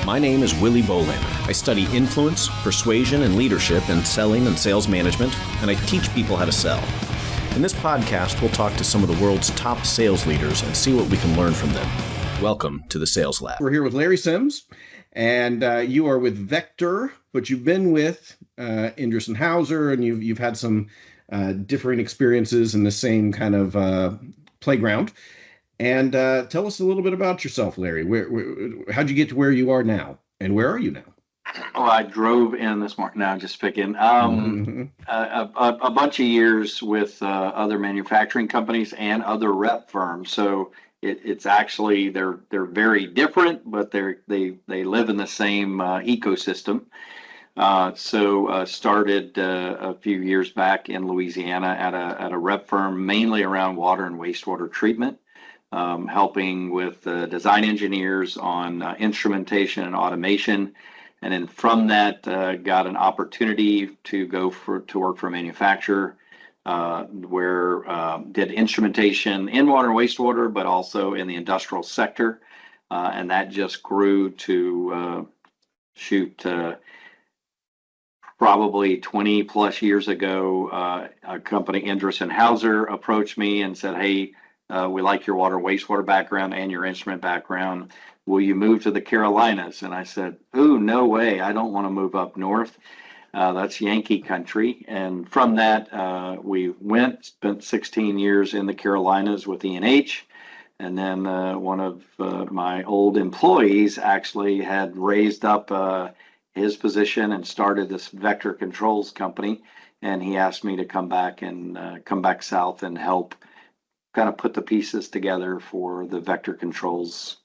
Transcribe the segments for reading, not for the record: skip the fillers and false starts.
My name is Willy Bolander. I study influence, persuasion, and leadership in selling and sales management, and I teach people how to sell. In this podcast, we'll talk to some of the world's top sales leaders and see what we can learn from them. Welcome to the Sales Lab. We're here with Larry Sims, and you are with Vector, but you've been with Ingersoll Hauser, and you've had some differing experiences in the same kind of playground. And tell us a little bit about yourself, Larry. How'd you get to where you are now, and where are you now? Oh, I drove in this morning. Now, just picking a bunch of years with other manufacturing companies and other rep firms. So it's actually they're very different, but they live in the same ecosystem. So started a few years back in Louisiana at a rep firm, mainly around water and wastewater treatment. Helping with design engineers on instrumentation and automation. And then from that, got an opportunity to work for a manufacturer where did instrumentation in water and wastewater, but also in the industrial sector. And that just grew to probably 20 plus years ago. A company, Ingersoll Hauser, approached me and said, "Hey, we like your water and wastewater background and your instrument background. Will you move to the Carolinas?" And I said, "Ooh, no way. I don't want to move up north. That's Yankee country." And from that, we spent 16 years in the Carolinas with E&H. And then one of my old employees actually had raised up his position and started this Vector Controls company. And he asked me to come back south and help kind of put the pieces together for the Vector Controls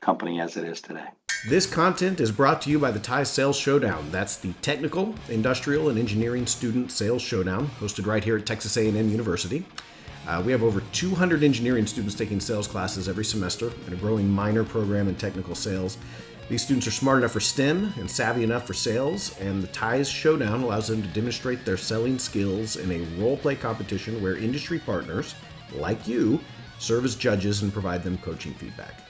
company as it is today. This content is brought to you by the TIES Sales Showdown. That's the technical, industrial, and engineering student sales showdown, hosted right here at Texas A&M University. We have over 200 engineering students taking sales classes every semester and a growing minor program in technical sales. These students are smart enough for STEM and savvy enough for sales, and the TIES Showdown allows them to demonstrate their selling skills in a role-play competition where industry partners like you serve as judges and provide them coaching feedback.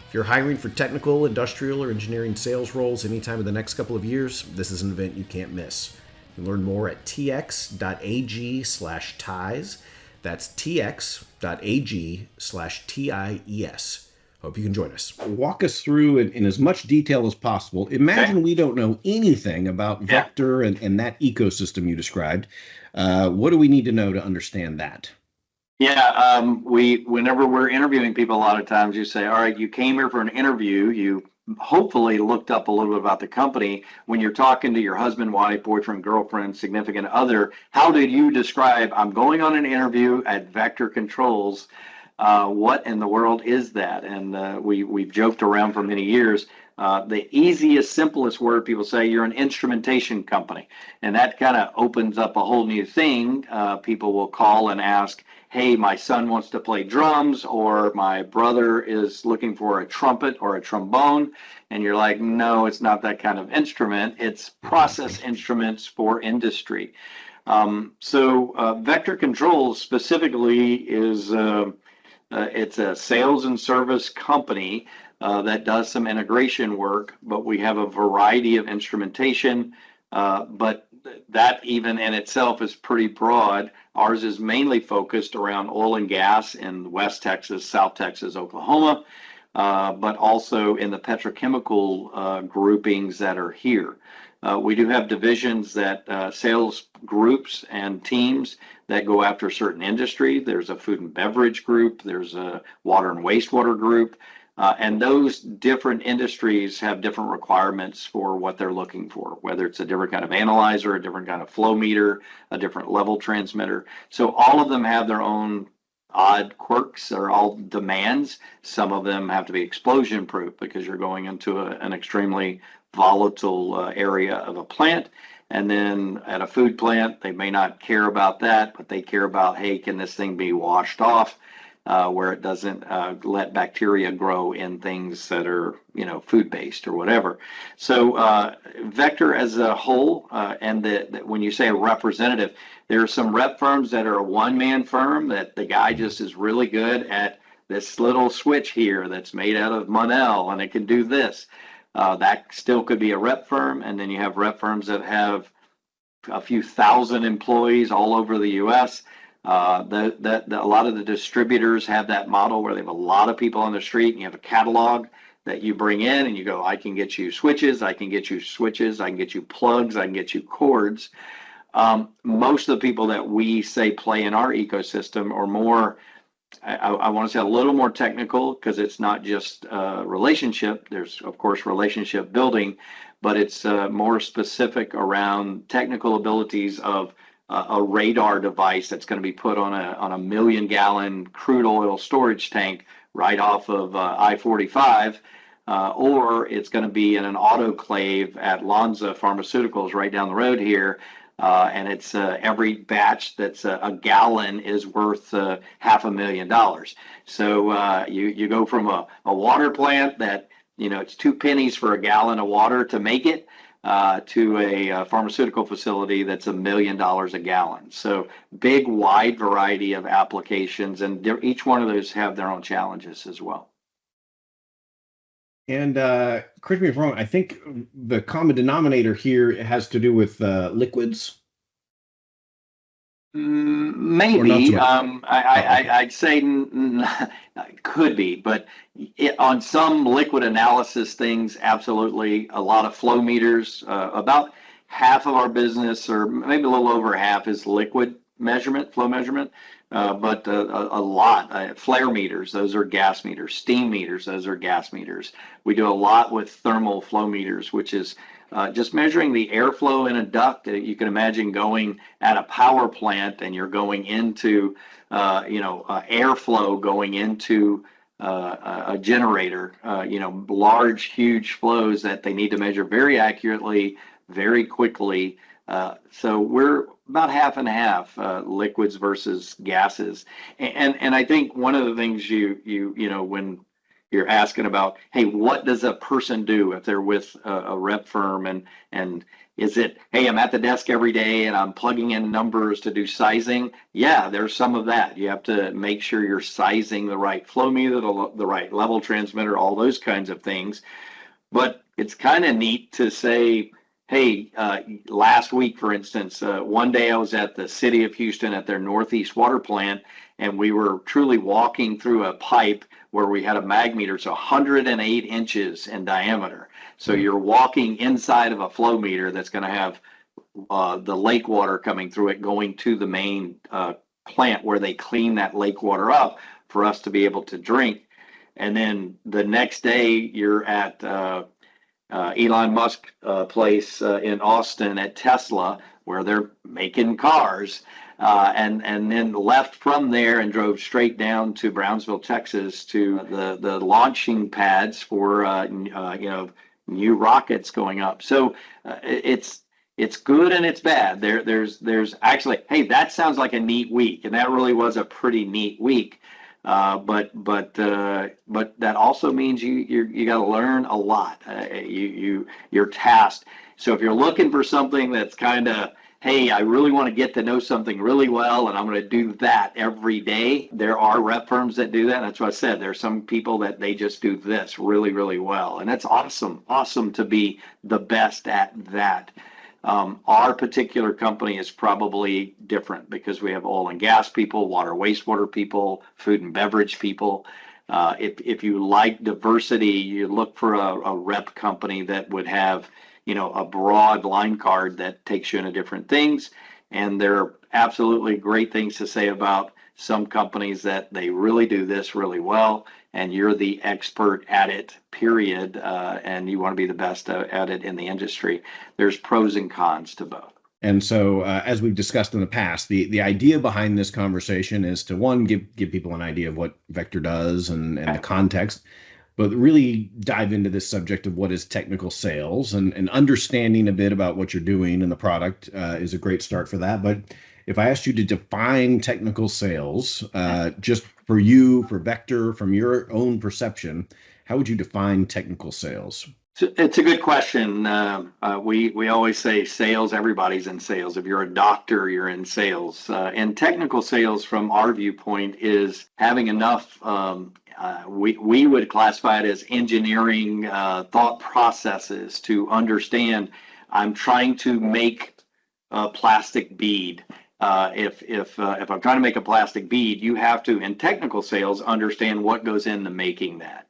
If you're hiring for technical, industrial, or engineering sales roles anytime in the next couple of years, this is an event you can't miss. You can learn more at tx.ag/ties. That's tx.ag/TIES. Hope you can join us. Walk us through in as much detail as possible. Imagine we don't know anything about Vector and that ecosystem you described. What do we need to know to understand that? Yeah, whenever we're interviewing people, a lot of times you say, all right, you came here for an interview. You hopefully looked up a little bit about the company. When you're talking to your husband, wife, boyfriend, girlfriend, significant other, how did you describe, I'm going on an interview at Vector Controls? What in the world is that? And we've joked around for many years. The easiest, simplest word people say, you're an instrumentation company. And that kind of opens up a whole new thing. People will call and ask, hey, my son wants to play drums, or my brother is looking for a trumpet or a trombone. And you're like, no, it's not that kind of instrument. It's process instruments for industry. So Vector Controls specifically is it's a sales and service company that does some integration work, but we have a variety of instrumentation, but that even in itself is pretty broad. Ours is mainly focused around oil and gas in West Texas, South Texas, Oklahoma, but also in the petrochemical groupings that are here. We do have divisions that sales groups and teams that go after certain industry. There's a food and beverage group. There's a water and wastewater group. And those different industries have different requirements for what they're looking for, whether it's a different kind of analyzer, a different kind of flow meter, a different level transmitter. So all of them have their own odd quirks. They're all demands. Some of them have to be explosion proof because you're going into an extremely volatile area of a plant. And then at a food plant, they may not care about that, but they care about, hey, can this thing be washed off? Where it doesn't let bacteria grow in things that are, food-based or whatever. So Vector as a whole, and when you say a representative, there are some rep firms that are a one-man firm that the guy just is really good at this little switch here that's made out of Monel, and it can do this. That still could be a rep firm. And then you have rep firms that have a few thousand employees all over the U.S. A lot of the distributors have that model where they have a lot of people on the street, and you have a catalog that you bring in, and you go, I can get you switches, I can get you switches, I can get you plugs, I can get you cords. Most of the people that we say play in our ecosystem are more, I want to say a little more technical, because it's not just relationship. There's, of course, relationship building, but it's more specific around technical abilities of a radar device that's going to be put on a 1 million gallon crude oil storage tank right off of I-45, or it's going to be in an autoclave at Lonza Pharmaceuticals right down the road here. And it's every batch that's a gallon is worth $500,000. So you go from a water plant that, it's 2 pennies for a gallon of water to make it, to a pharmaceutical facility that's $1 million a gallon. So big, wide variety of applications, and each one of those have their own challenges as well. And correct me if I'm wrong, I think the common denominator here has to do with liquids. Maybe. So I'd say could be, but on some liquid analysis things, absolutely. A lot of flow meters. About half of our business, or maybe a little over half, is liquid measurement, flow measurement. But a lot, flare meters, those are gas meters. Steam meters, those are gas meters. We do a lot with thermal flow meters, which is just measuring the airflow in a duct. You can imagine going at a power plant, and you're going into, airflow going into a generator, large, huge flows that they need to measure very accurately, very quickly. So we're about half and half, liquids versus gases. And I think one of the things when you're asking about, hey, what does a person do if they're with a rep firm, and is it, hey, I'm at the desk every day and I'm plugging in numbers to do sizing? Yeah, there's some of that. You have to make sure you're sizing the right flow meter, the right level transmitter, all those kinds of things. But it's kind of neat to say, hey, last week, for instance, one day I was at the city of Houston at their Northeast water plant, and we were truly walking through a pipe where we had a mag meter, so 108 inches in diameter. So you're walking inside of a flow meter that's going to have the lake water coming through it, going to the main plant where they clean that lake water up for us to be able to drink. And then the next day you're at Elon Musk place in Austin at Tesla, where they're making cars, and then left from there and drove straight down to Brownsville, Texas, to the launching pads for new rockets going up. So it's good and it's bad. There's actually, hey, that sounds like a neat week, and that really was a pretty neat week. But that also means you got to learn a lot. You're tasked. So if you're looking for something that's kind of, hey, I really want to get to know something really well, and I'm going to do that every day. There are rep firms that do that. That's what I said. There's some people that they just do this really, really well, and that's awesome. Awesome to be the best at that. Our particular company is probably different because we have oil and gas people, water, wastewater people, food and beverage people. If you like diversity, you look for a rep company that would have, a broad line card that takes you into different things. And there are absolutely great things to say about some companies that they really do this really well, and you're the expert at it, period, and you want to be the best at it in the industry. There's pros and cons to both. And so, as we've discussed in the past, the idea behind this conversation is to, one, give people an idea of what Vector does and the context, but really dive into this subject of what is technical sales, and understanding a bit about what you're doing in the product is a great start for that. But if I asked you to define technical sales, just for you, for Vector, from your own perception, how would you define technical sales? So it's a good question. We always say sales. Everybody's in sales. If you're a doctor, you're in sales. And technical sales, from our viewpoint, is having enough. We would classify it as engineering thought processes to understand. I'm trying to make a plastic bead. If I'm trying to make a plastic bead, you have to, in technical sales, understand what goes into making that.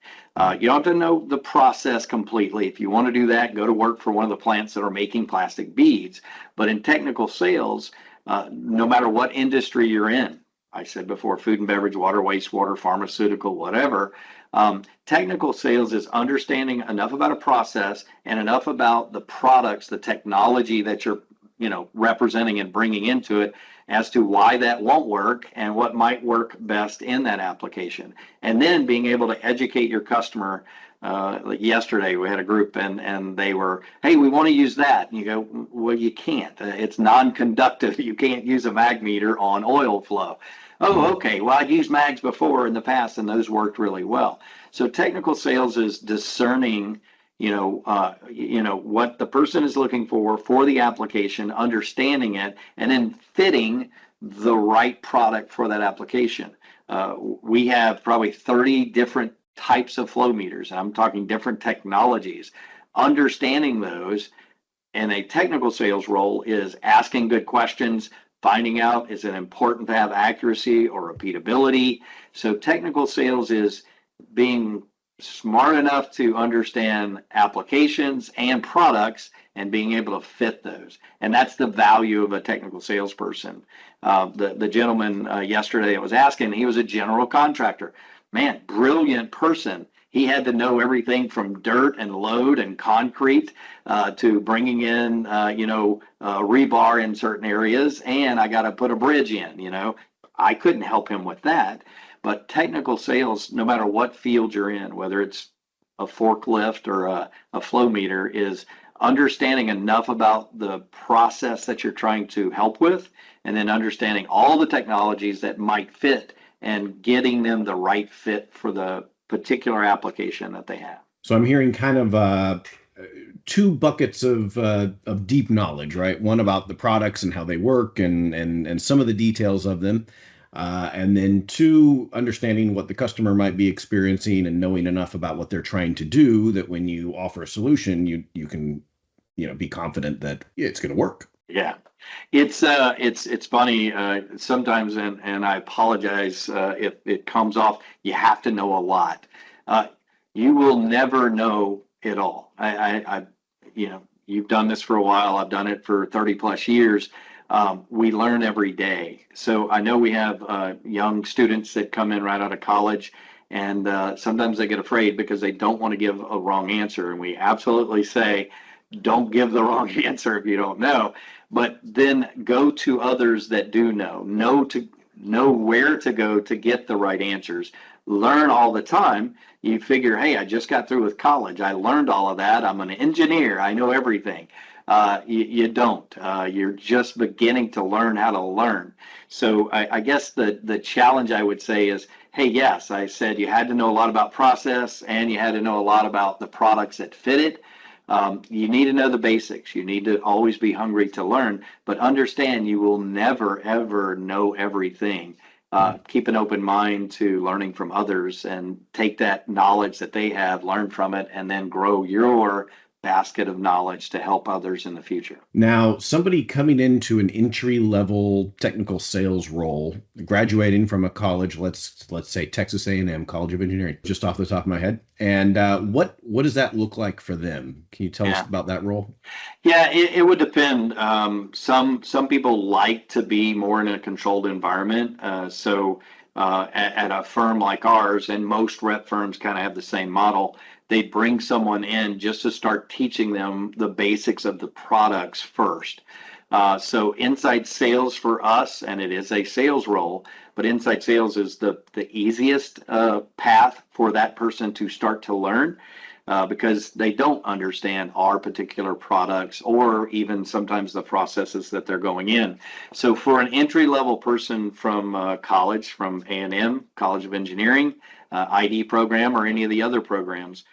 You don't have to know the process completely. If you want to do that, go to work for one of the plants that are making plastic beads. But in technical sales, no matter what industry you're in, I said before, food and beverage, water, wastewater, pharmaceutical, whatever, technical sales is understanding enough about a process and enough about the products, the technology that you're representing and bringing into it as to why that won't work and what might work best in that application. And then being able to educate your customer. Like yesterday, we had a group and they were, hey, we want to use that. And you go, well, you can't. It's non-conductive. You can't use a mag meter on oil flow. Oh, okay. Well, I'd used mags before in the past and those worked really well. So technical sales is discerning what the person is looking for the application, understanding it, and then fitting the right product for that application. We have probably 30 different types of flow meters, and I'm talking different technologies. Understanding those in a technical sales role is asking good questions, finding out, is it important to have accuracy or repeatability? So technical sales is being smart enough to understand applications and products and being able to fit those. And that's the value of a technical salesperson. The gentleman yesterday that was asking, he was a general contractor. Man, brilliant person. He had to know everything from dirt and load and concrete to bringing in, rebar in certain areas. And I got to put a bridge in, I couldn't help him with that. But technical sales, no matter what field you're in, whether it's a forklift or a flow meter, is understanding enough about the process that you're trying to help with, and then understanding all the technologies that might fit and getting them the right fit for the particular application that they have. So I'm hearing kind of two buckets of deep knowledge, right? One about the products and how they work and some of the details of them. And then two, understanding what the customer might be experiencing and knowing enough about what they're trying to do that when you offer a solution, you can, be confident that it's going to work. Yeah, it's funny sometimes, and I apologize if it comes off. You have to know a lot. You will never know it all. You've done this for a while. I've done it for 30 plus years. We learn every day. So I know we have young students that come in right out of college, and sometimes they get afraid because they don't want to give a wrong answer. And we absolutely say, don't give the wrong answer if you don't know, but then go to others that do know where to go to get the right answers. Learn all the time. You figure, hey, I just got through with college. I learned all of that. I'm an engineer. I know everything. You don't. You're just beginning to learn how to learn. So I guess the challenge I would say is, hey, yes, I said you had to know a lot about process and you had to know a lot about the products that fit it. You need to know the basics. You need to always be hungry to learn, but understand you will never, ever know everything. Keep an open mind to learning from others and take that knowledge that they have, learn from it, and then grow your basket of knowledge to help others in the future. Now, somebody coming into an entry-level technical sales role, graduating from a college, let's say Texas A&M College of Engineering, just off the top of my head, and what does that look like for them? Can you tell us about that role? Yeah, it would depend. Some people like to be more in a controlled environment. So at a firm like ours, and most rep firms kind of have the same model, they bring someone in just to start teaching them the basics of the products first. So inside sales for us, and it is a sales role, but inside sales is the easiest path for that person to start to learn because they don't understand our particular products or even sometimes the processes that they're going in. So for an entry-level person from college, from A&M, College of Engineering, ID program, or any of the other programs,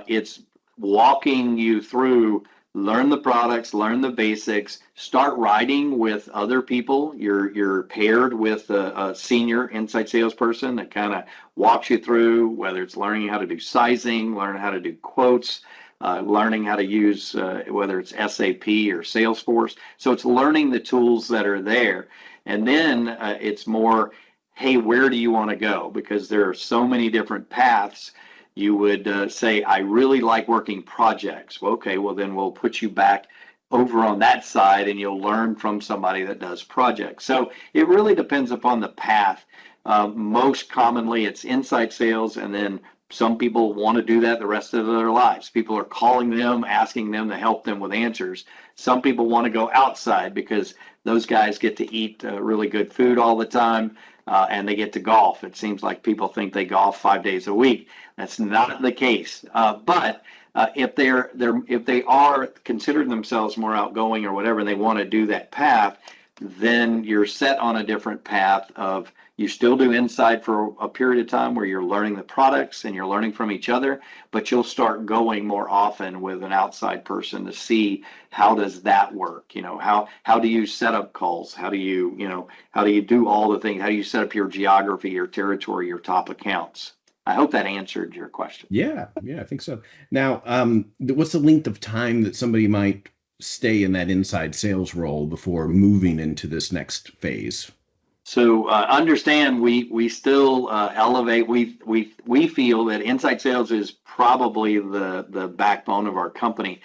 it's walking you through, learn the products, learn the basics, start writing with other people. You're paired with a senior inside salesperson that kind of walks you through, whether it's learning how to do sizing, learning how to do quotes, learning how to use whether it's SAP or Salesforce. So it's learning the tools that are there. And then it's more, hey, where do you want to go? Because there are so many different paths. You would say, I really like working projects. Well, okay, well, then we'll put you back over on that side and you'll learn from somebody that does projects. So it really depends upon the path. Most commonly, it's inside sales, and then some people want to do that the rest of their lives. People are calling them, asking them to help them with answers. Some people want to go outside because those guys get to eat really good food all the time. And they get to golf. It seems like people think they golf 5 days a week. That's not the case. But if they are considering themselves more outgoing or whatever, and they want to do that path, then you're set on a different path of you still do inside for a period of time where you're learning the products and you're learning from each other, but you'll start going more often with an outside person to see how does that work? How do you set up calls? How do you do all the things? How do you set up your geography, your territory, your top accounts? I hope that answered your question. Yeah, I think so. Now, what's the length of time that somebody might stay in that inside sales role before moving into this next phase? So understand, we still elevate. We feel that inside sales is probably the backbone of our company.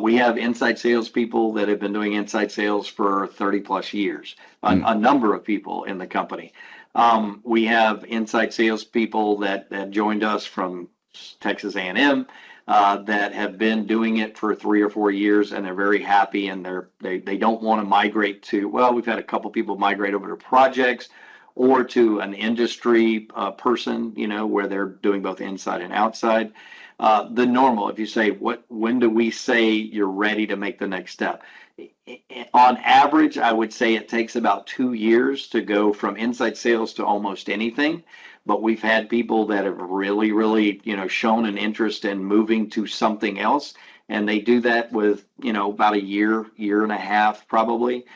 We have inside sales people that have been doing inside sales for 30 plus years. A number of people in the company. We have inside sales people that joined us from Texas A&M. That have been doing it for 3 or 4 years, and they're very happy, and they don't want to migrate to, well, we've had a couple people migrate over to projects or to an industry person, where they're doing both inside and outside. The normal, if you say, when do we say you're ready to make the next step? On average, I would say it takes about 2 years to go from inside sales to almost anything. But we've had people that have really, really, shown an interest in moving to something else. And they do that with, about a year and a half, probably.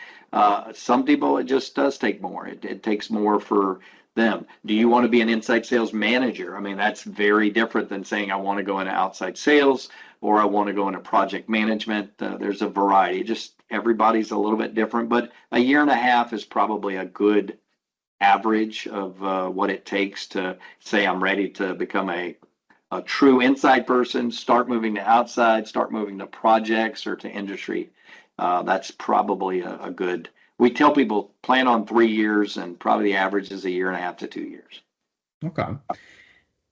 Some people, it just does take more. It takes more for them. Do you want to be an inside sales manager? I mean, that's very different than saying I want to go into outside sales or I want to go into project management. There's a variety. Just everybody's a little bit different. But a year and a half is probably a good average of what it takes to say I'm ready to become a true inside person, start moving to outside, start moving to projects or to industry. That's probably a good, we tell people plan on 3 years, and probably the average is a year and a half to 2 years. Okay.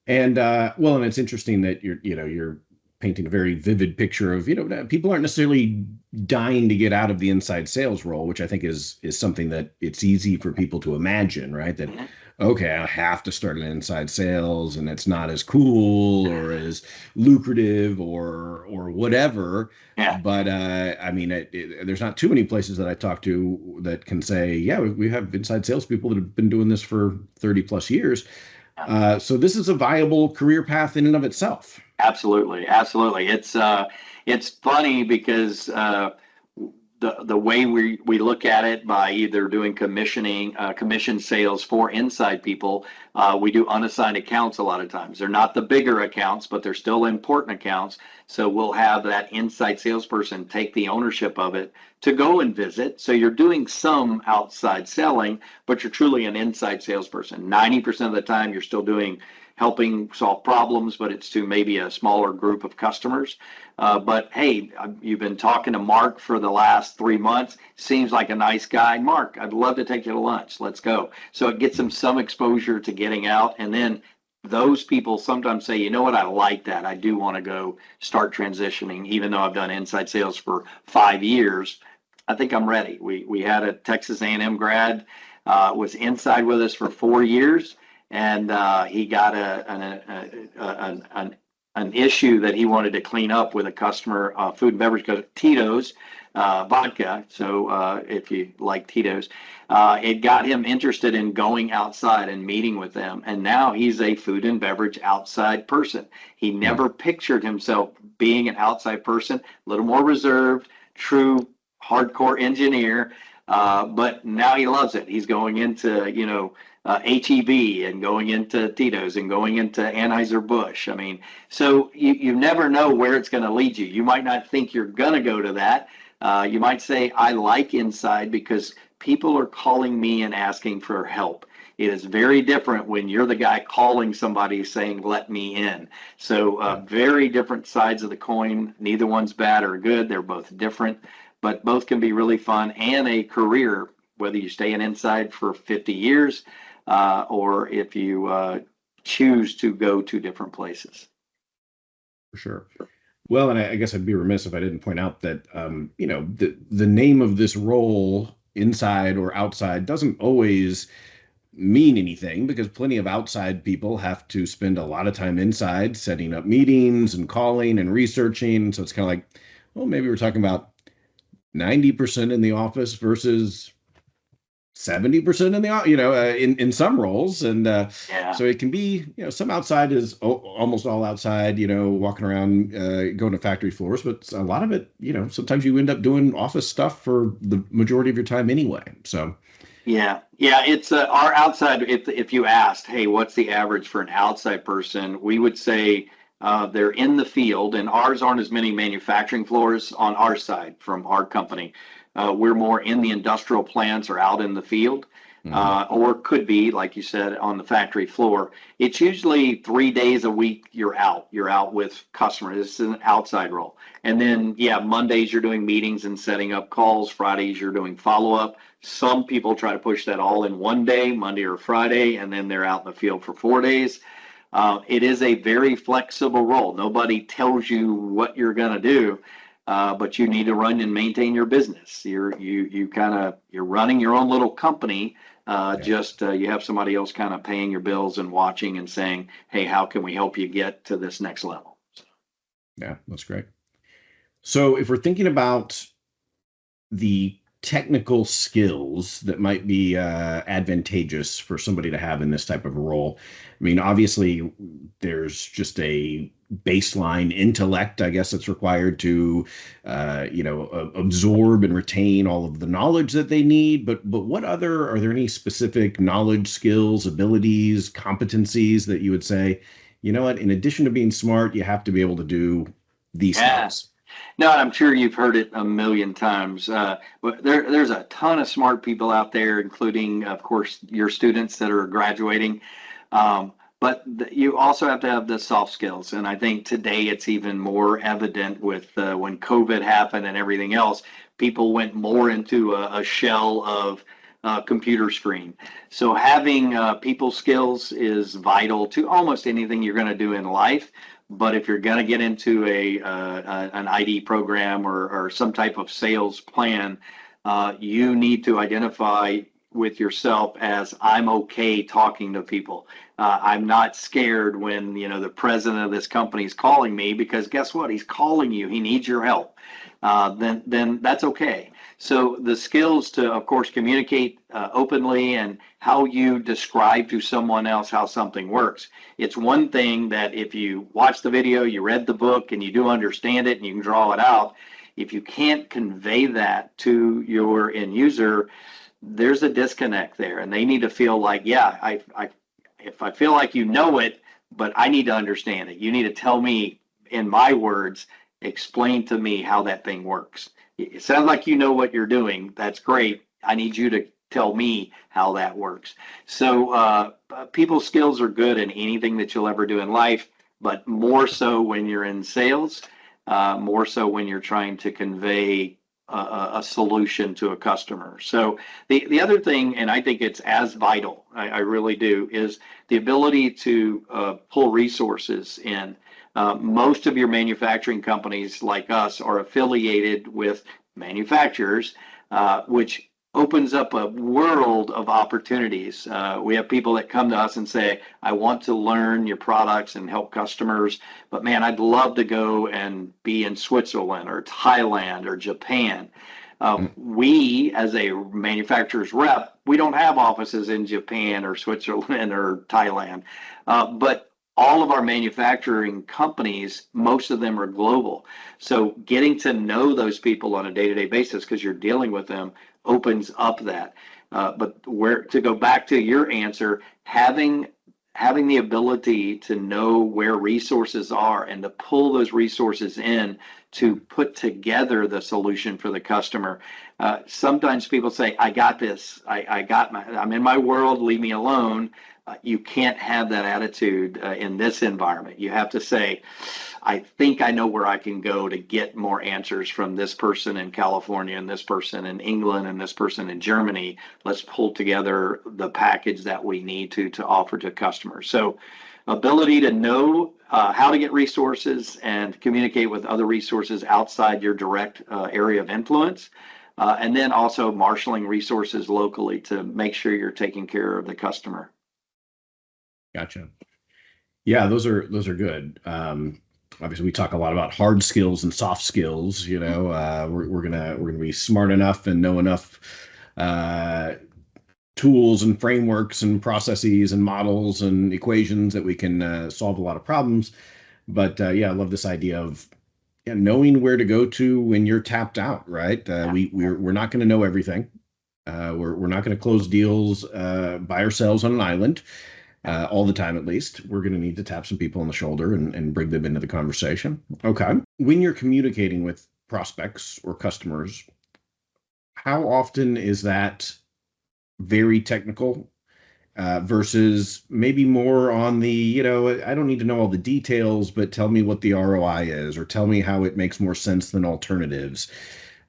And and it's interesting that you're painting a very vivid picture of, people aren't necessarily dying to get out of the inside sales role, which I think is something that it's easy for people to imagine, right? That, okay, I have to start an inside sales and it's not as cool or as lucrative or whatever. Yeah. But there's not too many places that I talk to that can say, yeah, we have inside sales people that have been doing this for 30 plus years. So this is a viable career path in and of itself. Absolutely. It's funny because the way we look at it by either doing commission sales for inside people, we do unassigned accounts a lot of times. They're not the bigger accounts, but they're still important accounts. So we'll have that inside salesperson take the ownership of it to go and visit. So you're doing some outside selling, but you're truly an inside salesperson. 90% of the time you're still helping solve problems, but it's to maybe a smaller group of customers. But hey, you've been talking to Mark for the last 3 months. Seems like a nice guy. Mark, I'd love to take you to lunch. Let's go. So it gets them some exposure to getting out. And then those people sometimes say, you know what, I like that. I do want to go start transitioning, even though I've done inside sales for 5 years. I think I'm ready. We had a Texas A&M grad, was inside with us for 4 years. And he got an issue that he wanted to clean up with a customer, food and beverage, because Tito's, vodka. So if you like Tito's, it got him interested in going outside and meeting with them. And now he's a food and beverage outside person. He never pictured himself being an outside person, a little more reserved, true hardcore engineer. But now he loves it. He's going into, HEB and going into Tito's and going into Anheuser-Busch. I mean, so you never know where it's going to lead you. You might not think you're going to go to that. You might say, I like inside because people are calling me and asking for help. It is very different when you're the guy calling somebody saying, let me in. So very different sides of the coin. Neither one's bad or good. They're both different, but both can be really fun and a career, whether you stay in inside for 50 years or if you choose to go to different places. For sure. Well, and I guess I'd be remiss if I didn't point out that, the name of this role, inside or outside, doesn't always mean anything, because plenty of outside people have to spend a lot of time inside setting up meetings and calling and researching. So it's kind of like, well, maybe we're talking about 90% in the office versus 70% in the, in some roles. And so it can be, some outside is almost all outside, walking around, going to factory floors, but a lot of it, sometimes you end up doing office stuff for the majority of your time anyway. So yeah, it's our outside. If you asked, hey, what's the average for an outside person, we would say they're in the field, and ours aren't as many manufacturing floors on our side from our company. We're more in the industrial plants or out in the field, or could be, like you said, on the factory floor. It's usually 3 days a week you're out. You're out with customers. It's an outside role. And then, Mondays you're doing meetings and setting up calls. Fridays you're doing follow-up. Some people try to push that all in one day, Monday or Friday, and then they're out in the field for 4 days. It is a very flexible role. Nobody tells you what you're going to do. But you need to run and maintain your business. You're running your own little company. You have somebody else kind of paying your bills and watching and saying, hey, how can we help you get to this next level? Yeah, that's great. So if we're thinking about the technical skills that might be advantageous for somebody to have in this type of a role, I mean, obviously there's just a baseline intellect, I guess, that's required to, absorb and retain all of the knowledge that they need. But are there any specific knowledge, skills, abilities, competencies that you would say, you know what, in addition to being smart, you have to be able to do these things? No, I'm sure you've heard it a million times. But there's a ton of smart people out there, including, of course, your students that are graduating. But you also have to have the soft skills. And I think today it's even more evident with when COVID happened and everything else, people went more into a shell of computer screen. So having people skills is vital to almost anything you're going to do in life. But if you're going to get into an ID program or some type of sales plan, you need to identify with yourself as, I'm okay talking to people. I'm not scared when the president of this company is calling me, because guess what? He's calling you. He needs your help. Then that's okay. So the skills to, of course, communicate openly, and how you describe to someone else how something works. It's one thing that if you watch the video, you read the book, and you do understand it, and you can draw it out. If you can't convey that to your end user, there's a disconnect there, and they need to feel like, if I feel like you know it, but I need to understand it. You need to tell me in my words, explain to me how that thing works. It sounds like you know what you're doing. That's great. I need you to tell me how that works. So people skills are good in anything that you'll ever do in life, but more so when you're in sales, more so when you're trying to convey a solution to a customer. So the other thing, and I think it's as vital, I really do, is the ability to pull resources in. Most of your manufacturing companies like us are affiliated with manufacturers, which opens up a world of opportunities. We have people that come to us and say, I want to learn your products and help customers, but man, I'd love to go and be in Switzerland or Thailand or Japan. We, as a manufacturer's rep, we don't have offices in Japan or Switzerland or Thailand, but all of our manufacturing companies, most of them are global. So getting to know those people on a day-to-day basis, because you're dealing with them, opens up that. But where to go back to your answer, having the ability to know where resources are and to pull those resources in to put together the solution for the customer. Sometimes people say, I got this. I'm in my world, leave me alone. You can't have that attitude in this environment. You have to say, I think I know where I can go to get more answers from this person in California and this person in England and this person in Germany. Let's pull together the package that we need to offer to customers. So ability to know how to get resources and communicate with other resources outside your direct area of influence. And then also marshaling resources locally to make sure you're taking care of the customer. Gotcha. Yeah, those are good. Obviously, we talk a lot about hard skills and soft skills. We're gonna be smart enough and know enough tools and frameworks and processes and models and equations that we can solve a lot of problems. But yeah, I love this idea of knowing where to go to when you're tapped out. Right? We're not going to know everything. We're not going to close deals by ourselves on an island. All the time, at least. We're going to need to tap some people on the shoulder and bring them into the conversation. Okay. When you're communicating with prospects or customers, how often is that very technical versus maybe more on the, I don't need to know all the details, but tell me what the ROI is, or tell me how it makes more sense than alternatives.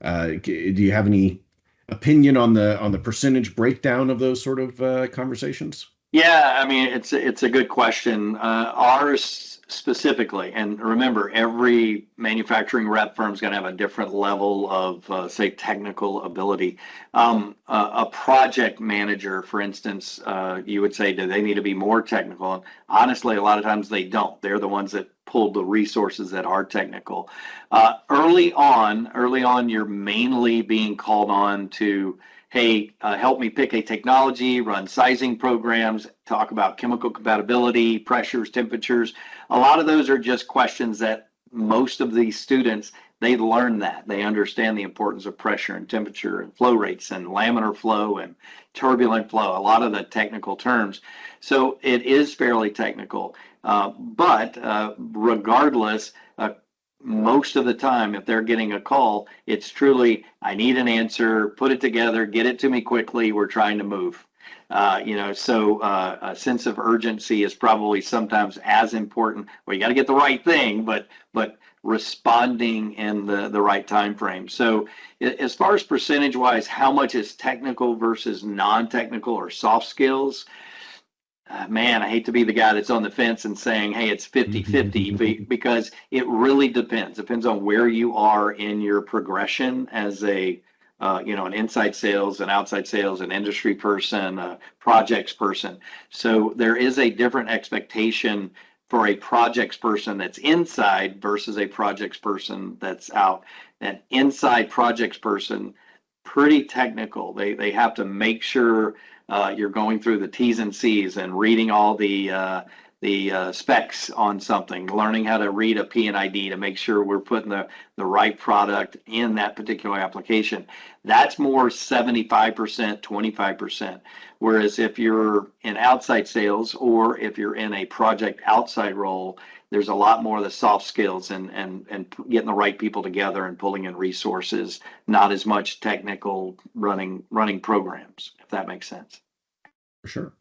Do you have any opinion on the percentage breakdown of those sort of conversations? Yeah, I mean, it's a good question. Ours specifically, and remember, every manufacturing rep firm is going to have a different level of, say, technical ability. A project manager, for instance, you would say, do they need to be more technical? And honestly, a lot of times they don't. They're the ones that pull the resources that are technical. Early on, you're mainly being called on to, hey, help me pick a technology, run sizing programs, talk about chemical compatibility, pressures, temperatures. A lot of those are just questions that most of these students, they learn that. They understand the importance of pressure and temperature and flow rates and laminar flow and turbulent flow, a lot of the technical terms. So it is fairly technical. But regardless, most of the time, if they're getting a call, it's truly, I need an answer, put it together, get it to me quickly, we're trying to move. So a sense of urgency is probably sometimes as important. Well, you got to get the right thing, but responding in the right time frame. So as far as percentage wise, how much is technical versus non-technical or soft skills? Man, I hate to be the guy that's on the fence and saying, hey, it's 50-50 because it really depends. Depends on where you are in your progression as an inside sales, an outside sales, an industry person, a projects person. So there is a different expectation for a projects person that's inside versus a projects person that's out. An inside projects person, pretty technical. They have to make sure you're going through the T's and C's and reading all the specs on something, learning how to read a P&ID to make sure we're putting the right product in that particular application. That's more 75%, 25%. Whereas if you're in outside sales or if you're in a project outside role, there's a lot more of the soft skills and getting the right people together and pulling in resources, not as much technical running programs, if that makes sense. For sure.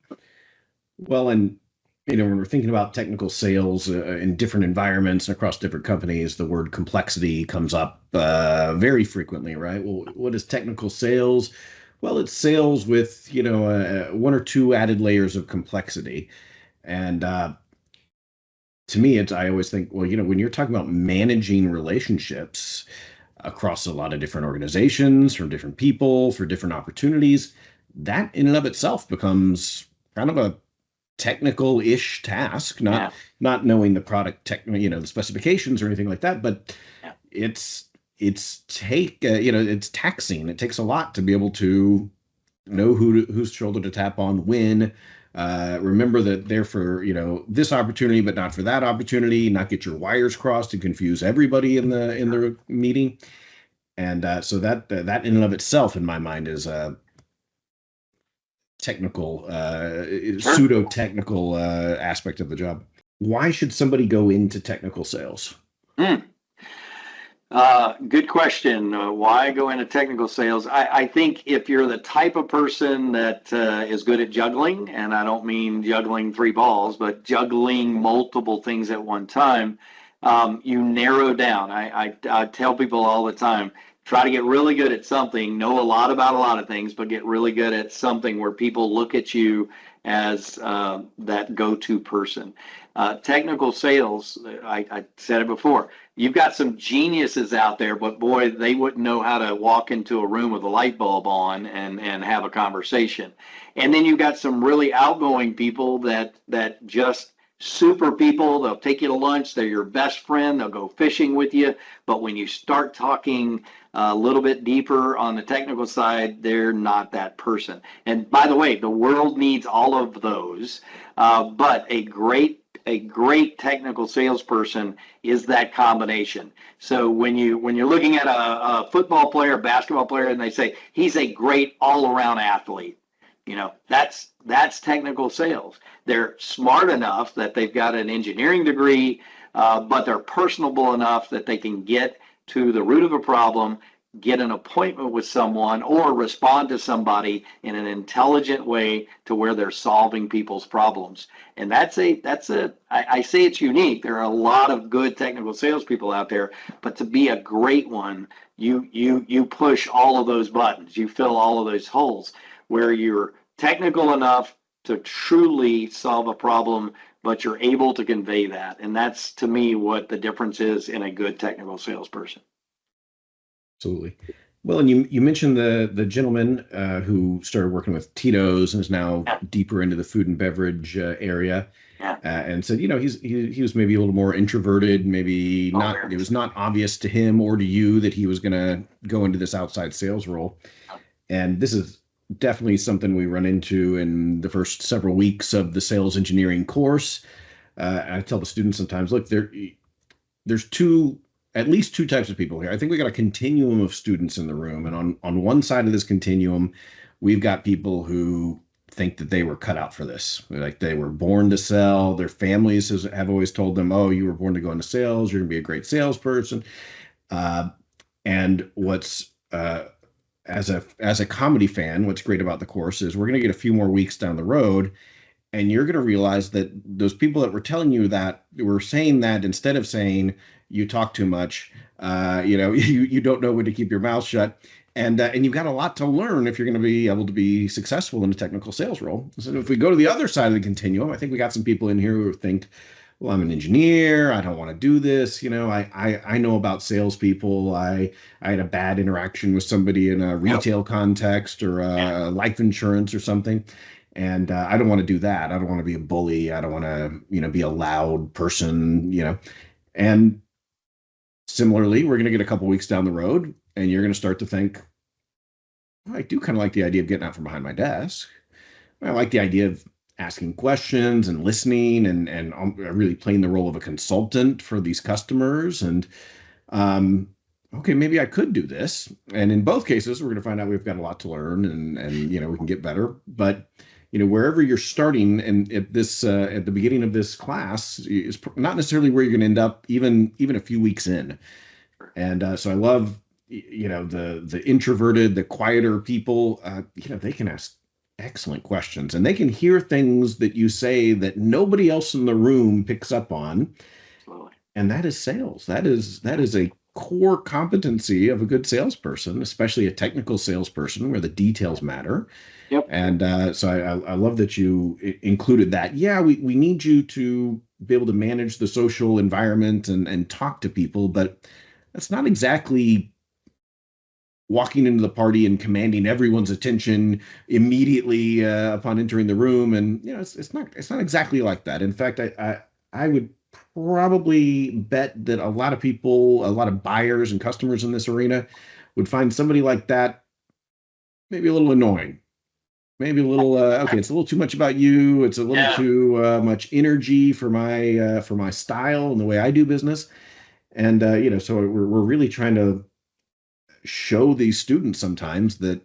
Well, and when we're thinking about technical sales in different environments and across different companies, the word complexity comes up very frequently, right? Well, what is technical sales? Well, it's sales with, one or two added layers of complexity. And to me, I always think, well, when you're talking about managing relationships, across a lot of different organizations, from different people, for different opportunities, that in and of itself becomes kind of a technical-ish task, not knowing the product the specifications or anything like that, but Yeah. it's taxing. It takes a lot to be able to know whose shoulder to tap on when. Remember that they're for this opportunity, but not for that opportunity. Not get your wires crossed and confuse everybody in the meeting. And so that in and of itself, in my mind, is a technical, pseudo technical aspect of the job. Why should somebody go into technical sales? Good question. Why go into technical sales? I think if you're the type of person that is good at juggling, and I don't mean juggling 3 balls, but juggling multiple things at one time, you narrow down. I tell people all the time, try to get really good at something, know a lot about a lot of things, but get really good at something where people look at you as that go-to person. Technical sales, I said it before, you've got some geniuses out there, but boy, they wouldn't know how to walk into a room with a light bulb on and have a conversation. And then you've got some really outgoing people that just super people. They'll take you to lunch. They're your best friend. They'll go fishing with you. But when you start talking a little bit deeper on the technical side, they're not that person. And by the way, the world needs all of those. But a great technical salesperson is that combination. So when you're looking at a football player, basketball player, and they say he's a great all-around athlete, that's technical sales. They're smart enough that they've got an engineering degree, but they're personable enough that they can get to the root of a problem, get an appointment with someone, or respond to somebody in an intelligent way to where they're solving people's problems. And I say it's unique. There are a lot of good technical salespeople out there, but to be a great one, you push all of those buttons, you fill all of those holes where you're technical enough to truly solve a problem, but you're able to convey that. And that's, to me, what the difference is in a good technical salesperson. Absolutely. Well, and you mentioned the gentleman who started working with Tito's and is now deeper into the food and beverage area. Yeah. And said, he was maybe a little more introverted, maybe not. It was not obvious to him or to you that he was going to go into this outside sales role. And this is definitely something we run into in the first several weeks of the sales engineering course. I tell the students sometimes, look, there's at least two types of people here. I think we got a continuum of students in the room. And on one side of this continuum, we've got people who think that they were cut out for this. Like they were born to sell. Their families have always told them, oh, you were born to go into sales. You're going to be a great salesperson. And what's as a comedy fan, what's great about the course is we're going to get a few more weeks down the road, and you're going to realize that those people that were telling you that were saying that instead of saying you talk too much, you don't know when to keep your mouth shut, and you've got a lot to learn if you're going to be able to be successful in a technical sales role. So if we go to the other side of the continuum, I think we got some people in here who think, well, I'm an engineer. I don't want to do this. I know about salespeople. I had a bad interaction with somebody in a retail context or life insurance or something. And I don't want to do that. I don't want to be a bully. I don't want to, be a loud person, And similarly, we're going to get a couple weeks down the road and you're going to start to think, well, I do kind of like the idea of getting out from behind my desk. I like the idea of asking questions and listening and really playing the role of a consultant for these customers. And okay, maybe I could do this. And in both cases, we're going to find out we've got a lot to learn and we can get better. But wherever you're starting and at the beginning of this class is not necessarily where you're going to end up even a few weeks in. And so I love, the introverted, the quieter people, they can ask excellent questions and they can hear things that you say that nobody else in the room picks up on. Absolutely. And that is sales. That is a core competency of a good salesperson, especially a technical salesperson where the details matter. Yep. And so I love that you included that. Yeah, we need you to be able to manage the social environment and talk to people, but that's not exactly walking into the party and commanding everyone's attention immediately upon entering the room. And it's not exactly like that. In fact, I would probably bet that a lot of people, a lot of buyers and customers in this arena would find somebody like that maybe a little annoying. Maybe a little okay. It's a little too much about you. It's a little too much energy for my style and the way I do business. And so we're really trying to show these students sometimes that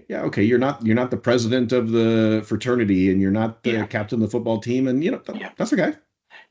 okay, you're not the president of the fraternity, and you're not the captain of the football team, and that's okay.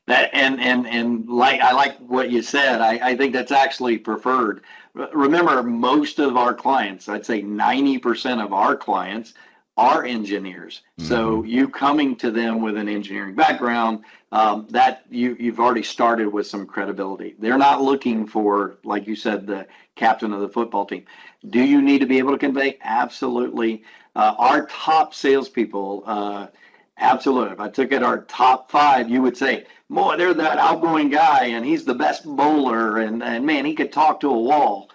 That and like I like what you said. I think that's actually preferred. Remember, most of our clients, I'd say 90% of our clients are engineers. Mm-hmm. So you coming to them with an engineering background, that you've already started with some credibility. They're not looking for, like you said, the captain of the football team. Do you need to be able to convey? Absolutely. Our top salespeople, absolutely. If I took it our top 5, you would say, boy, they're that outgoing guy, and he's the best bowler, and man, he could talk to a wall.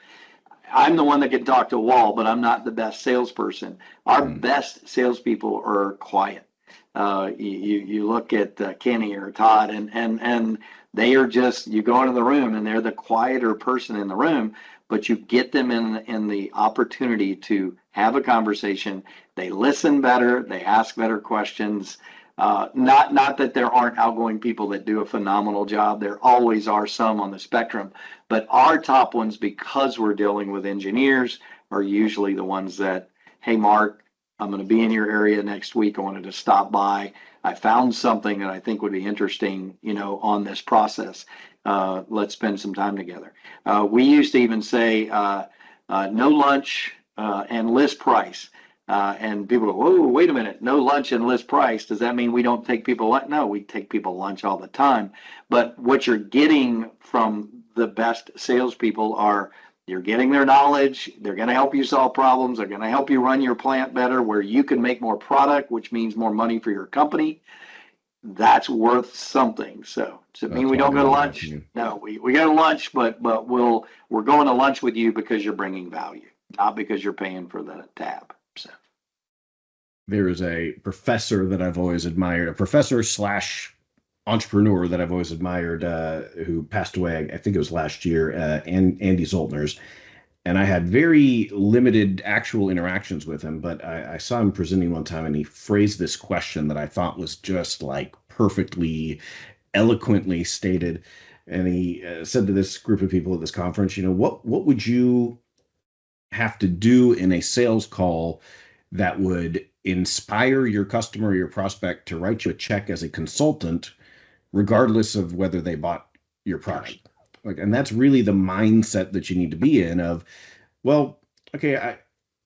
I'm the one that can talk to a wall, but I'm not the best salesperson. Our best salespeople are quiet. You look at Kenny or Todd, and they are just, you go into the room, and they're the quieter person in the room, but you get them in the opportunity to have a conversation. They listen better. They ask better questions. Not that there aren't outgoing people that do a phenomenal job. There always are some on the spectrum. But our top ones, because we're dealing with engineers, are usually the ones that, hey, Mark, I'm going to be in your area next week. I wanted to stop by. I found something that I think would be interesting, on this process. Let's spend some time together. We used to even say no lunch and list price. And people go, whoa, wait a minute, no lunch and list price. Does that mean we don't take people lunch? No, we take people lunch all the time. But what you're getting from the best salespeople are, you're getting their knowledge. They're going to help you solve problems. They're going to help you run your plant better, where you can make more product, which means more money for your company. That's worth something. So does it mean we don't go to lunch? No, we go to lunch, but we're going to lunch with you because you're bringing value, not because you're paying for the tab. So there is a professor that I've always admired, a professor / entrepreneur that I've always admired, who passed away, I think it was last year, Andy Zoltners. And I had very limited actual interactions with him, but I saw him presenting one time, and he phrased this question that I thought was just like perfectly eloquently stated. And he said to this group of people at this conference, what would you have to do in a sales call that would inspire your customer or your prospect to write you a check as a consultant, regardless of whether they bought your product? And that's really the mindset that you need to be in of, well, okay,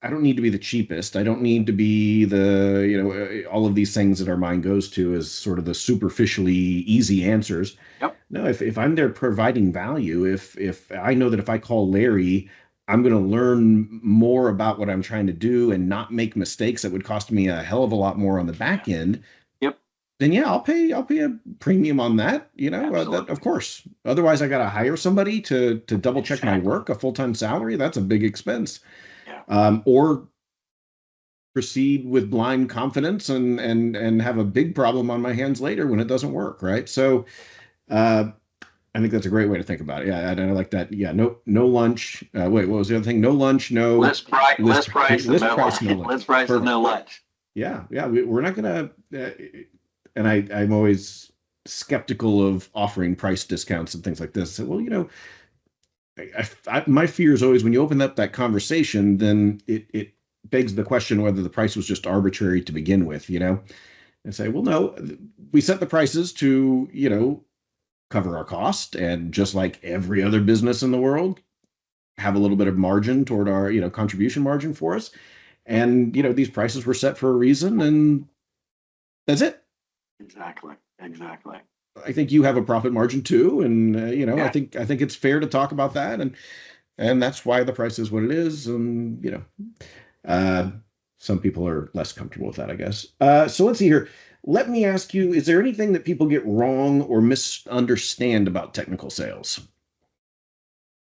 I don't need to be the cheapest. I don't need to be the, all of these things that our mind goes to as sort of the superficially easy answers. Yep. No, if I'm there providing value, if I know that if I call Larry, I'm going to learn more about what I'm trying to do and not make mistakes that would cost me a hell of a lot more on the back end. Yep. Then yeah, I'll pay a premium on that. That, of course. Otherwise, I got to hire somebody to double check my work, a full-time salary. That's a big expense. Yeah. Or proceed with blind confidence and have a big problem on my hands later when it doesn't work. Right. So, I think that's a great way to think about it. Yeah, I like that. Yeah, no lunch. Wait, what was the other thing? No lunch, no list price, no lunch. List price and no lunch. Yeah, we're not gonna. And I'm always skeptical of offering price discounts and things like this. So, well, my fear is always when you open up that conversation, then it begs the question whether the price was just arbitrary to begin with. And say, well, no, we set the prices to cover our cost, and just like every other business in the world, have a little bit of margin toward our contribution margin for us. And these prices were set for a reason, and that's it. Exactly. I think you have a profit margin too, and I think it's fair to talk about that, and that's why the price is what it is. And some people are less comfortable with that, I guess. So let's see here. Let me ask you, is there anything that people get wrong or misunderstand about technical sales?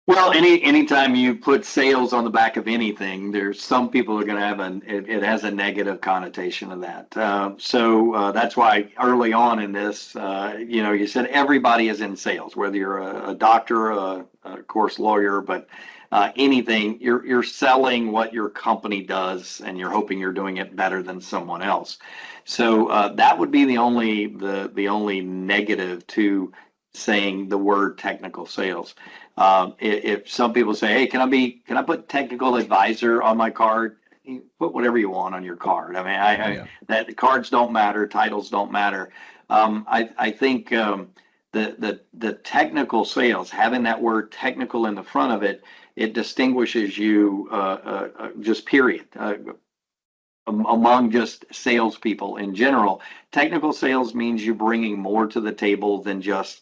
Well, anytime you put sales on the back of anything, there's some people are going to have it has a negative connotation of that. So that's why early on in this, you said everybody is in sales, whether you're a doctor, a course lawyer, but anything, you're selling what your company does, and you're hoping you're doing it better than someone else. So that would be the only negative to saying the word technical sales. If some people say, "Hey, can I put technical advisor on my card?" You put whatever you want on your card. I mean, Yeah. that the cards don't matter, titles don't matter. I think the technical sales, having that word technical in the front of it, it distinguishes you just period. Among just salespeople in general, technical sales means you're bringing more to the table than just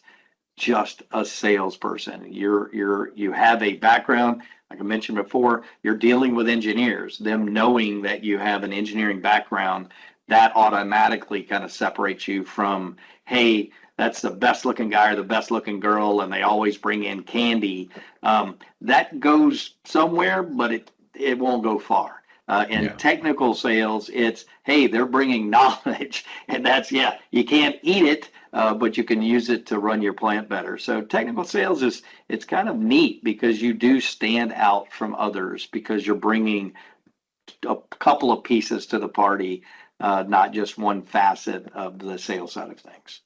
a salesperson. You have a background, like I mentioned before, you're dealing with engineers. Them knowing that you have an engineering background, that automatically kind of separates you from, hey, that's the best looking guy or the best looking girl, and they always bring in candy. That goes somewhere, but it won't go far. In Yeah. technical sales, it's, hey, they're bringing knowledge, and that's, yeah, you can't eat it, but you can use it to run your plant better. So technical sales it's kind of neat because you do stand out from others because you're bringing a couple of pieces to the party, not just one facet of the sales side of things.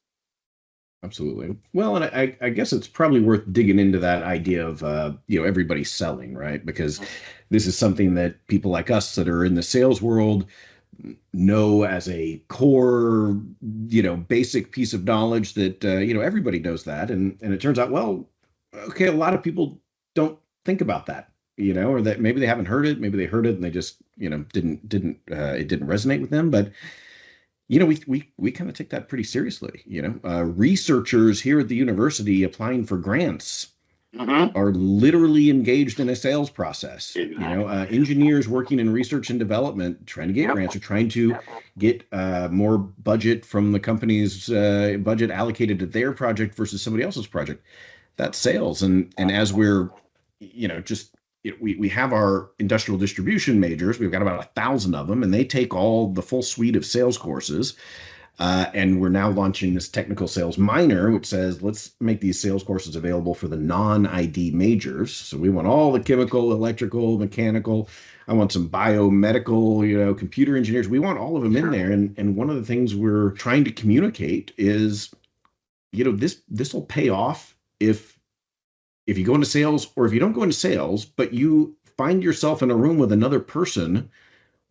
Absolutely. Well, and I guess it's probably worth digging into that idea of everybody selling, right? Because this is something that people like us that are in the sales world know as a core, basic piece of knowledge that everybody knows that, and it turns out, well, okay, a lot of people don't think about that, or that maybe they haven't heard it, maybe they heard it and they just didn't it didn't resonate with them, but we kind of take that pretty seriously. Researchers here at the university applying for grants Mm-hmm. are literally engaged in a sales process. Exactly. Engineers working in research and development, trying to get Yep. grants or trying to get more budget from the company's budget allocated to their project versus somebody else's project. That's sales. And as we're, just we have our industrial distribution majors. We've got about 1,000 of them, and they take all the full suite of sales courses. And we're now launching this technical sales minor, which says, let's make these sales courses available for the non-ID majors. So we want all the chemical, electrical, mechanical. I want some biomedical, computer engineers. We want all of them in there. And one of the things we're trying to communicate is, this will pay off if you go into sales, or if you don't go into sales, but you find yourself in a room with another person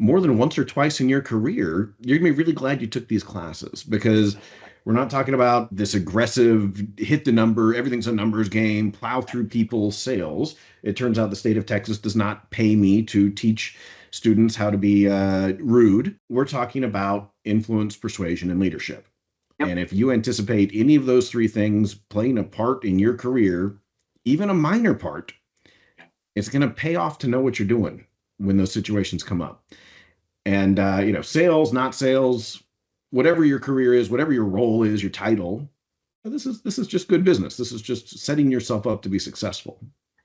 more than once or twice in your career, you're gonna be really glad you took these classes, because we're not talking about this aggressive hit the number, everything's a numbers game, plow through people sales. It turns out the state of Texas does not pay me to teach students how to be rude. We're talking about influence, persuasion, and leadership. Yep. And if you anticipate any of those three things playing a part in your career, even a minor part, it's going to pay off to know what you're doing when those situations come up. And sales, not sales, whatever your career is, whatever your role is, your title, this is just good business. This is just setting yourself up to be successful.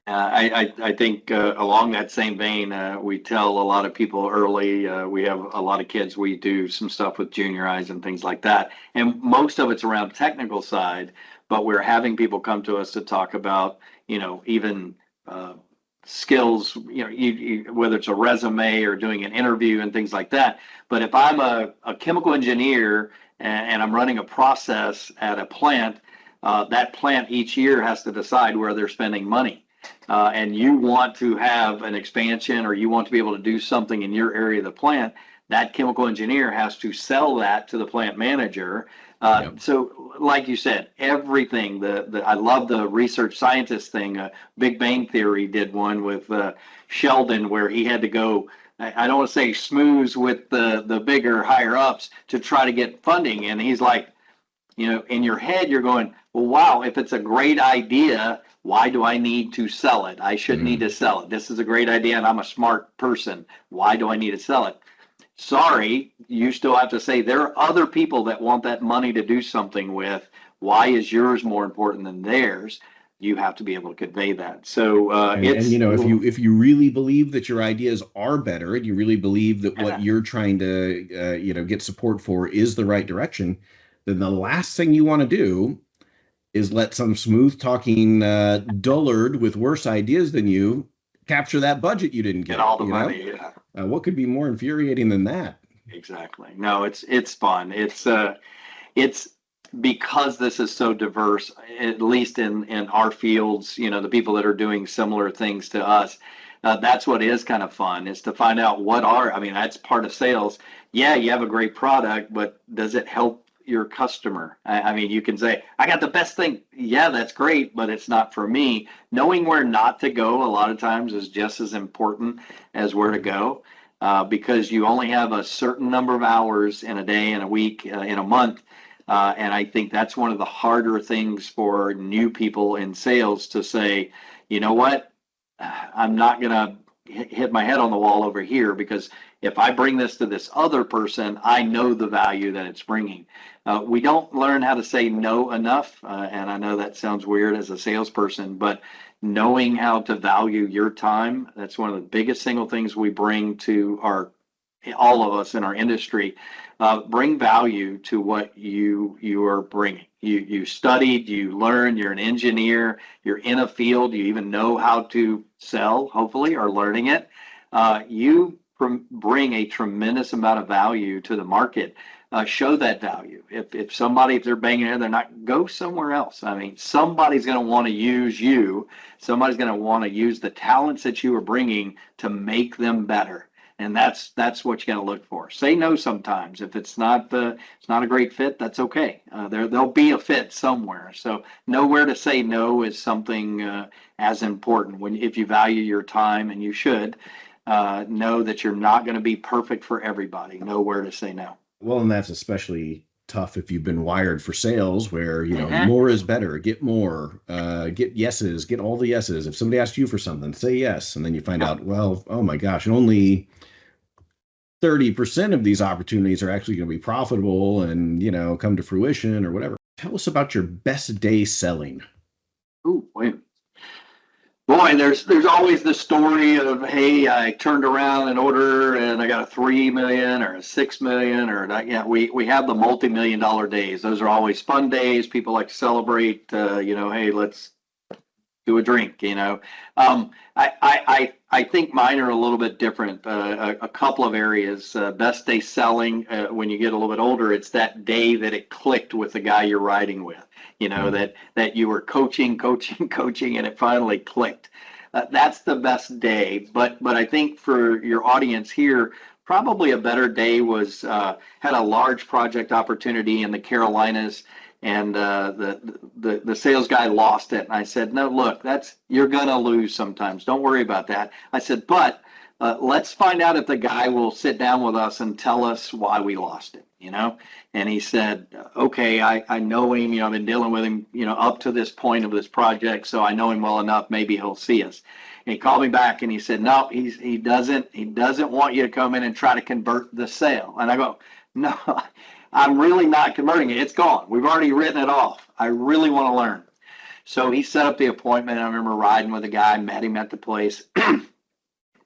I think along that same vein, we tell a lot of people early. We have a lot of kids. We do some stuff with junior highs and things like that, and most of it's around technical side. But we're having people come to us to talk about, even skills. Whether it's a resume or doing an interview and things like that. But if I'm a chemical engineer and I'm running a process at a plant, that plant each year has to decide where they're spending money. And you want to have an expansion, or you want to be able to do something in your area of the plant, that chemical engineer has to sell that to the plant manager. Yep. So like you said, everything, I love the research scientist thing. Big Bang Theory did one with Sheldon, where he had to go, I don't want to say schmooze with the bigger higher ups to try to get funding. And he's like, in your head, you're going, well, wow, if it's a great idea, why do I need to sell it? I shouldn't need to sell it. This is a great idea, and I'm a smart person. Why do I need to sell it? Sorry, you still have to say there are other people that want that money to do something with. Why is yours more important than theirs? you have to be able to convey that. So and if you really believe that your ideas are better, and you really believe that what you're trying to get support for is the right direction, then the last thing you want to do is let some smooth talking dullard with worse ideas than you capture that budget you didn't get. All the money. Yeah. What could be more infuriating than that? Exactly. No, it's fun. It's because this is so diverse, at least in our fields, the people that are doing similar things to us. That's what is kind of fun, is to find out that's part of sales. Yeah, you have a great product, but does it help your customer? You can say, I got the best thing. Yeah, that's great, but it's not for me. Knowing where not to go a lot of times is just as important as where to go, because you only have a certain number of hours in a day, in a week, in a month. And I think that's one of the harder things for new people in sales to say, you know what, I'm not going to hit my head on the wall over here, because if I bring this to this other person, I know the value that it's bringing. We don't learn how to say no enough. And I know that sounds weird as a salesperson, but knowing how to value your time, that's one of the biggest single things we bring to all of us in our industry. Bring value to what you are bringing. You studied, you learned, you're an engineer, you're in a field, you even know how to sell, hopefully, or learning it. You bring a tremendous amount of value to the market. Show that value. If they're banging it, they're not, go somewhere else. Somebody's going to want to use you. Somebody's going to want to use the talents that you are bringing to make them better. And that's what you got to look for. Say no sometimes. If it's not a great fit, that's okay. There'll be a fit somewhere. So know where to say no is something as important. If you value your time, and you should, know that you're not going to be perfect for everybody. Know where to say no. Well, and that's especially tough if you've been wired for sales, where more is better. Get more. Get yeses. Get all the yeses. If somebody asks you for something, say yes, and then you find out, well, oh my gosh, only 30% of these opportunities are actually going to be profitable and, come to fruition or whatever. Tell us about your best day selling. Ooh, wait. Boy, there's always the story of, hey, I turned around an order and I got a $3 million or a $6 million or that. Yeah, we have the multi-million-dollar days. Those are always fun days. People like to celebrate. Hey, let's do a drink. I think mine are a little bit different. A couple of areas. Best day selling, when you get a little bit older, it's that day that it clicked with the guy you're riding with. That you were coaching, and it finally clicked. That's the best day. But I think for your audience here, probably a better day was had a large project opportunity in the Carolinas. And the sales guy lost it. And I said, no, look, you're going to lose sometimes. Don't worry about that. I said, but let's find out if the guy will sit down with us and tell us why we lost it, And he said, okay, I know him, I've been dealing with him, up to this point of this project. So I know him well enough. Maybe he'll see us. And he called me back and he said, no, he doesn't want you to come in and try to convert the sale. And I go, no, I'm really not converting it. It's gone. We've already written it off. I really want to learn. So he set up the appointment. I remember riding with a guy, met him at the place.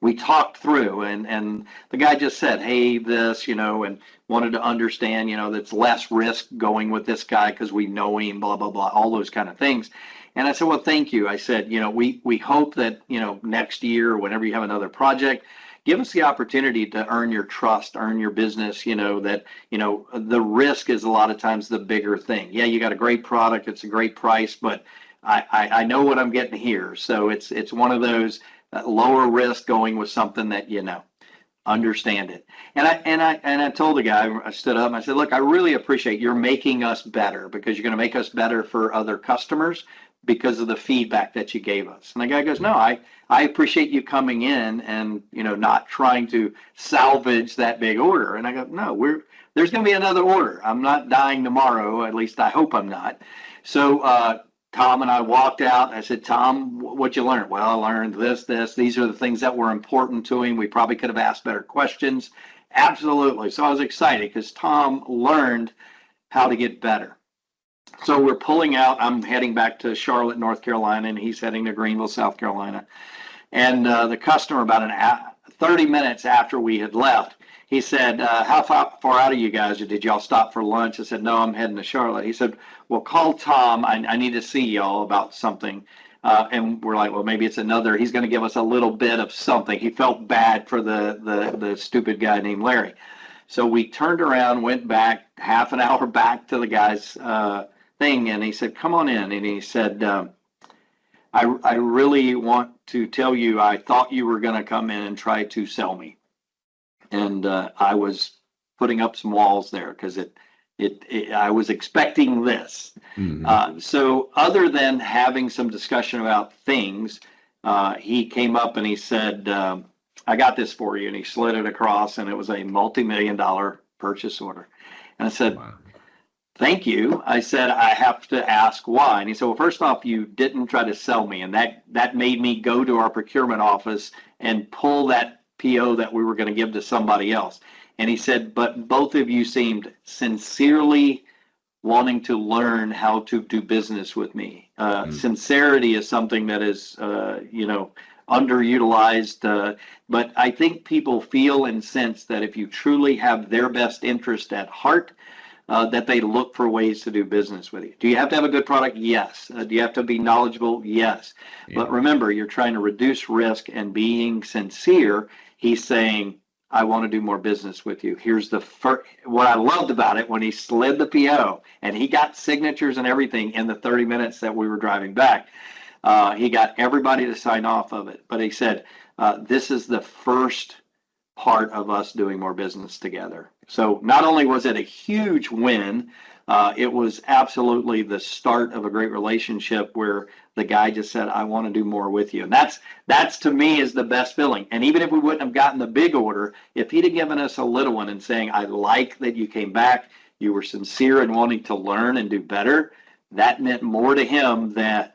We talked through, and the guy just said, hey, this, and wanted to understand, that's less risk going with this guy because we know him, blah, blah, blah, all those kind of things. And I said, well, thank you. I said, we hope that, next year, whenever you have another project, give us the opportunity to earn your trust, earn your business, that, the risk is a lot of times the bigger thing. Yeah, you got a great product. It's a great price, but I know what I'm getting here. So it's one of those lower risk going with something that, understand it. And I told the guy, I stood up and I said, look, I really appreciate you're making us better, because you're going to make us better for other customers because of the feedback that you gave us. And the guy goes, no, I appreciate you coming in and, not trying to salvage that big order. And I go, no, there's going to be another order. I'm not dying tomorrow. At least I hope I'm not. So, Tom and I walked out. I said, Tom, what'd you learn? Well, I learned this. These are the things that were important to him. We probably could have asked better questions. Absolutely. So I was excited because Tom learned how to get better. So we're pulling out. I'm heading back to Charlotte, North Carolina, and he's heading to Greenville, South Carolina. And the customer, about 30 minutes after we had left, he said, how far out are you guys? Or did y'all stop for lunch? I said, no, I'm heading to Charlotte. He said, well, call Tom. I need to see y'all about something. And we're like, well, maybe it's another. He's going to give us a little bit of something. He felt bad for the stupid guy named Larry. So we turned around, went back half an hour back to the guy's thing. And he said, come on in. And he said, I really want to tell you, I thought you were going to come in and try to sell me. And I was putting up some walls there because I was expecting this. Mm-hmm. So other than having some discussion about things, he came up and he said, I got this for you. And he slid it across, and it was a multi-million-dollar purchase order. And I said, Wow. thank you. I said, I have to ask why. And he said, well, first off, you didn't try to sell me. And that made me go to our procurement office and pull that PO that we were going to give to somebody else. And he said, but both of you seemed sincerely wanting to learn how to do business with me. Sincerity is something that is, underutilized. But I think people feel and sense that if you truly have their best interest at heart, that they look for ways to do business with you. Do you have to have a good product? Yes. Do you have to be knowledgeable? Yes. Yeah. But remember, you're trying to reduce risk and being sincere. He's saying, I want to do more business with you. Here's the first, what I loved about it when he slid the PO and he got signatures and everything in the 30 minutes that we were driving back. He got everybody to sign off of it. But he said, this is the first part of us doing more business together. So not only was it a huge win, it was absolutely the start of a great relationship where the guy just said, I want to do more with you. And that's to me is the best feeling. And even if we wouldn't have gotten the big order, if he'd have given us a little one and saying, I like that you came back, you were sincere in wanting to learn and do better, that meant more to him than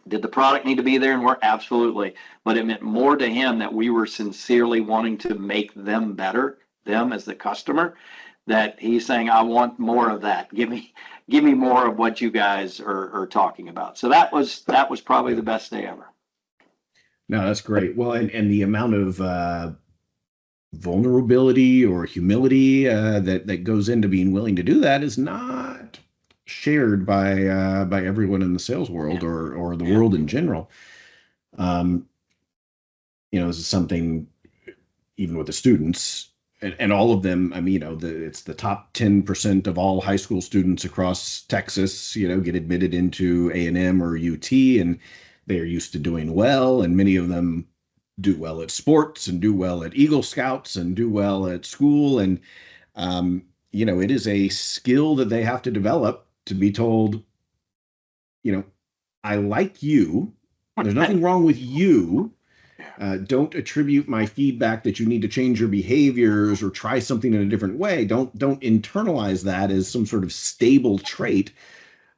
did the product need to be there and work? Absolutely. But it meant more to him that we were sincerely wanting to make them better, them as the customer, that he's saying, I want more of that. Give me more of what you guys are talking about. So that was probably the best day ever. No, that's great. Well, and the amount of vulnerability or humility that goes into being willing to do that is not shared by everyone in the sales world or the world in general. This is something even with the students and all of them. I mean, it's the top 10% of all high school students across Texas, get admitted into A&M or UT, and they are used to doing well. And many of them do well at sports and do well at Eagle Scouts and do well at school. And, it is a skill that they have to develop to be told, I like you. There's nothing wrong with you. Don't attribute my feedback that you need to change your behaviors or try something in a different way. Don't internalize that as some sort of stable trait.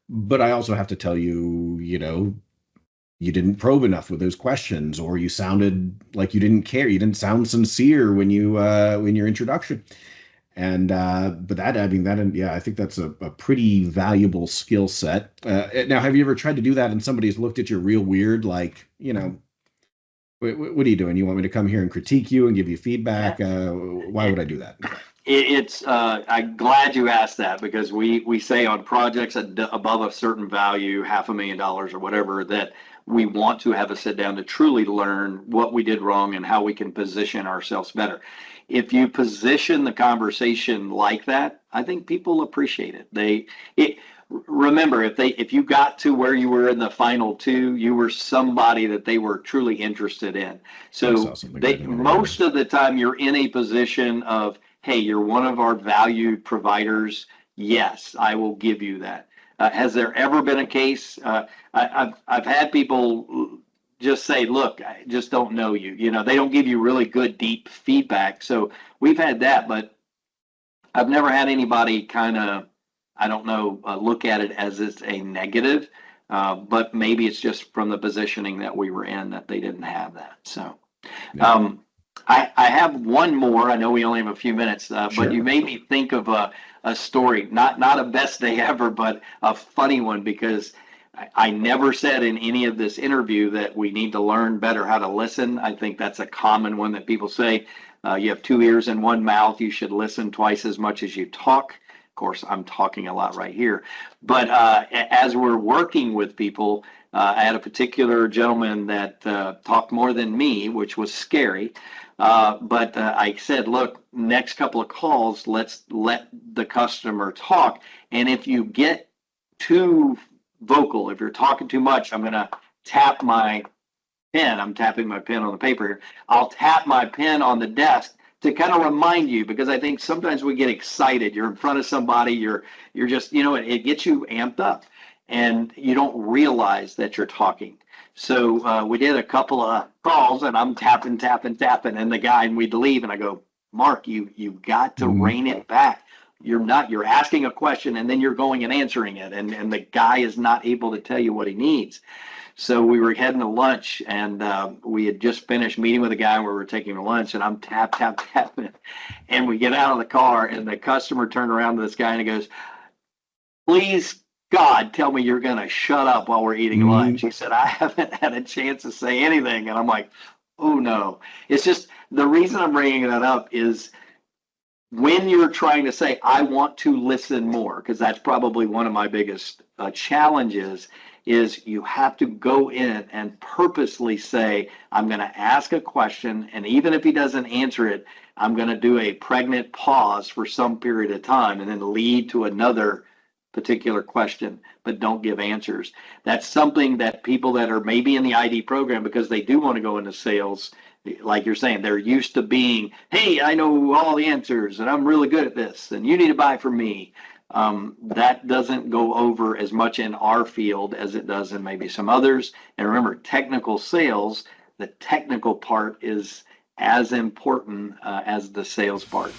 But I also have to tell you, you didn't probe enough with those questions, or you sounded like you didn't care. You didn't sound sincere when your introduction. And but I think that's a pretty valuable skill set. Now, have you ever tried to do that and somebody's looked at you real weird, like, what are you doing? You want me to come here and critique you and give you feedback? Why would I do that? I'm glad you asked that, because we say on projects above a certain value, $500,000 or whatever, that we want to have a sit down to truly learn what we did wrong and how we can position ourselves better. If you position the conversation like that, I think people appreciate it. Remember, if you got to where you were in the final two, you were somebody that they were truly interested in. So most of the time you're in a position of, hey, you're one of our valued providers. Yes, I will give you that. Has there ever been a case? I've had people just say, look, I just don't know you. They don't give you really good, deep feedback. So we've had that, but I've never had anybody kind of, look at it as it's a negative, but maybe it's just from the positioning that we were in that they didn't have that. So I have one more. I know we only have a few minutes, Sure. but you made me think of a story, not a best day ever, but a funny one because I never said in any of this interview that we need to learn better how to listen. I think that's a common one that people say. You have two ears and one mouth. You should listen twice as much as you talk. Of course, I'm talking a lot right here. But as we're working with people, I had a particular gentleman that talked more than me, which was scary. But I said, look, next couple of calls, let's let the customer talk. And if you get too vocal, if you're talking too much, I'm going to tap my pen. I'm tapping my pen on the paper here. I'll tap my pen on the desk to kind of remind you, because I think sometimes we get excited. You're in front of somebody, you're just, it gets you amped up and you don't realize that you're talking. So we did a couple of calls and I'm tapping, and the guy, and we'd leave and I go, Mark, you've got to rein it back. You're asking a question and then you're going and answering it. And the guy is not able to tell you what he needs. So we were heading to lunch and we had just finished meeting with a guy where we were taking to lunch, and I'm tapping. And we get out of the car and the customer turned around to this guy and he goes, please, God, tell me you're going to shut up while we're eating lunch. He said, I haven't had a chance to say anything. And I'm like, oh no. It's just, the reason I'm bringing that up is when you're trying to say, I want to listen more, because that's probably one of my biggest challenges, is you have to go in and purposely say, I'm going to ask a question, and even if he doesn't answer it, I'm going to do a pregnant pause for some period of time and then lead to another particular question, but don't give answers. That's something that people that are maybe in the ID program, because they do want to go into sales, like you're saying, they're used to being, hey, I know all the answers and I'm really good at this and you need to buy from me. That doesn't go over as much in our field as it does in maybe some others. And remember, technical sales, the technical part is as important as the sales part.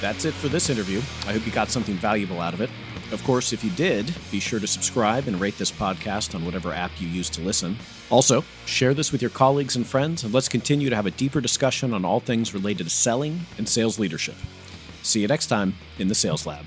That's it for this interview. I hope you got something valuable out of it. Of course, if you did, be sure to subscribe and rate this podcast on whatever app you use to listen. Also, share this with your colleagues and friends, and let's continue to have a deeper discussion on all things related to selling and sales leadership. See you next time in the Sales Lab.